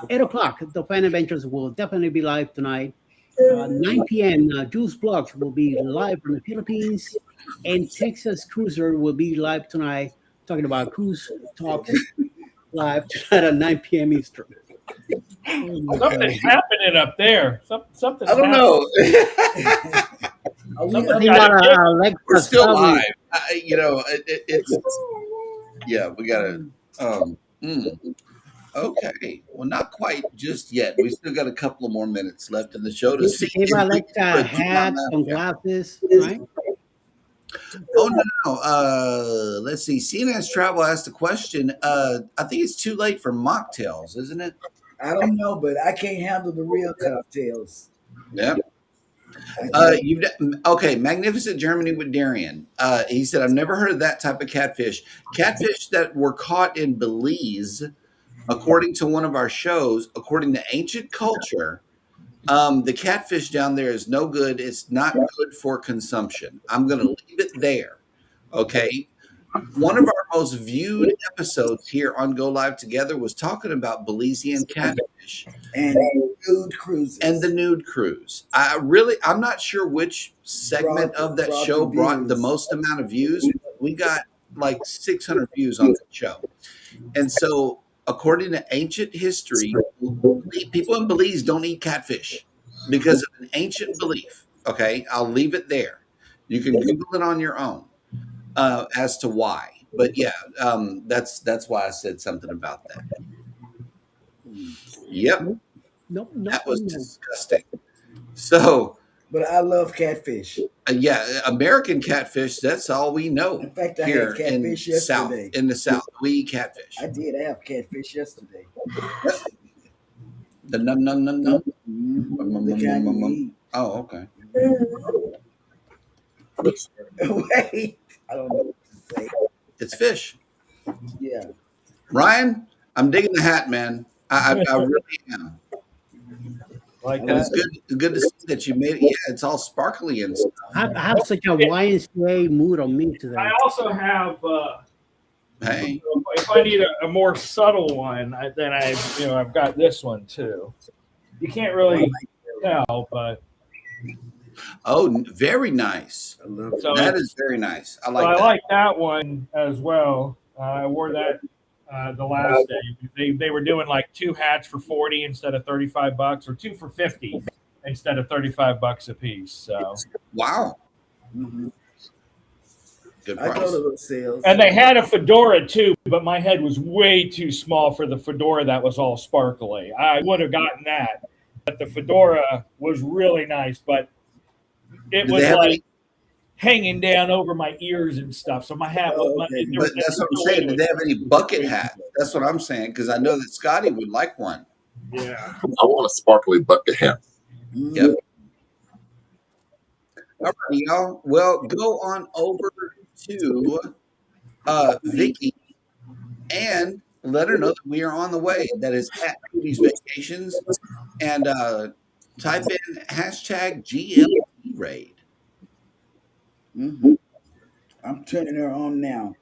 G: 8 o'clock, the Fan Adventures will definitely be live tonight. 9 p.m., Juice Blogs will be live from the Philippines. And Texas Cruiser will be live tonight, talking about cruise talks live tonight at 9 p.m. Eastern.
B: Something's happening up there. Something's
D: I don't know. We're still live. It's yeah. We gotta. Mm. Okay. Well, not quite just yet. We still got a couple of more minutes left in the show to see
G: Give
D: if
G: her
D: we
G: like
D: can do
G: a
D: a do not
G: hat,
D: laugh
G: some
D: count.
G: glasses, right?
D: Oh no, no. Let's see. CNS Travel asked a question. I think it's too late for mocktails, isn't it?
E: I don't know, but I can't handle the real cocktails.
D: Yeah.
E: I can't.
D: Okay. Magnificent Germany with Darian. He said, "I've never heard of that type of catfish. Catfish that were caught in Belize, according to one of our shows, according to ancient culture." The catfish down there is no good. It's not good for consumption. I'm going to leave it there. Okay. One of our most viewed episodes here on Go Live Together was talking about Belizean catfish
E: And nude cruises.
D: and the nude cruise. I'm not sure which segment of that
E: Brought
D: show
E: the
D: brought the
E: views.
D: most amount of views. We got like 600 views on that show. And so, according to ancient history, people in Belize don't eat catfish because of an ancient belief. Okay, I'll leave it there. You can Google it on your own as to why. But yeah, that's why I said something about that. Yep,
G: Nope,
D: that
G: nope,
D: was
G: no.
D: disgusting. So
E: But I love catfish.
D: yeah, American catfish. That's all we know
E: In fact, I
D: here
E: had catfish
D: in South.
E: yesterday.
D: In the South, we eat catfish.
E: I did. I have catfish yesterday.
D: The num num num num.
E: The kind you eat.
D: Oh, okay.
E: Wait, I don't know what to say.
D: It's fish.
E: Yeah.
D: Ryan, I'm digging the hat, man. I really am.
B: Like
D: And it's
B: that.
D: good to see that you made it. Yeah, it's all sparkly and stuff.
G: I have such a YMCA mood on me today.
B: I also have.
D: Hey,
B: If I need a more subtle one, then I've got this one too. You can't really tell, but
D: oh, very nice.
E: I love it.
B: so
D: That is very nice. I
B: so
D: like
B: I
D: that.
B: like that one as well. I wore that the last day. They were doing like 2 hats for 40 instead of $35, or 2 for 50 instead of $35 a piece. So
D: Wow,
E: Mhm.
D: good
E: I go
D: price.
E: to those sales.
B: and they had a fedora too, but my head was way too small for the fedora that was all sparkly. I would have gotten that, but the fedora was really nice, but it
D: Do
B: was
D: they have
B: like
D: any?
B: hanging down over my ears and stuff. So my hat was.
E: Oh, okay.
D: But that's what I'm saying. Do they have any bucket hats? That's what I'm saying because I know that Scotty would like one.
B: Yeah.
C: I want a sparkly bucket hat.
D: Yep. All right, y'all. Well, go on over to Vicky and let her know that we are on the way. That is at Cooties Vacations, and type in hashtag GLT Raid.
E: Mm-hmm. I'm turning her on now.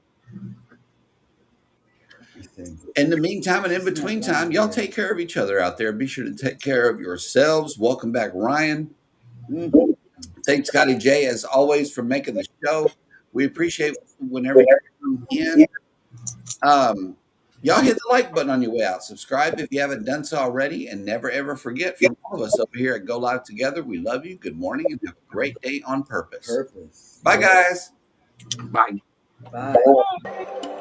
D: In the meantime and in between time, y'all take care of each other out there. Be sure to take care of yourselves. Welcome back, Ryan.
E: Mm-hmm.
D: Thanks, Scotty J, as always, for making the show. We appreciate whenever you come in. Y'all hit the like button on your way out. Subscribe if you haven't done so already. And never, ever forget, from all of us over here at Go Live Together, we love you. Good morning and have a great day on purpose.
E: Purpose.
D: Bye, guys.
C: Bye.
E: Bye.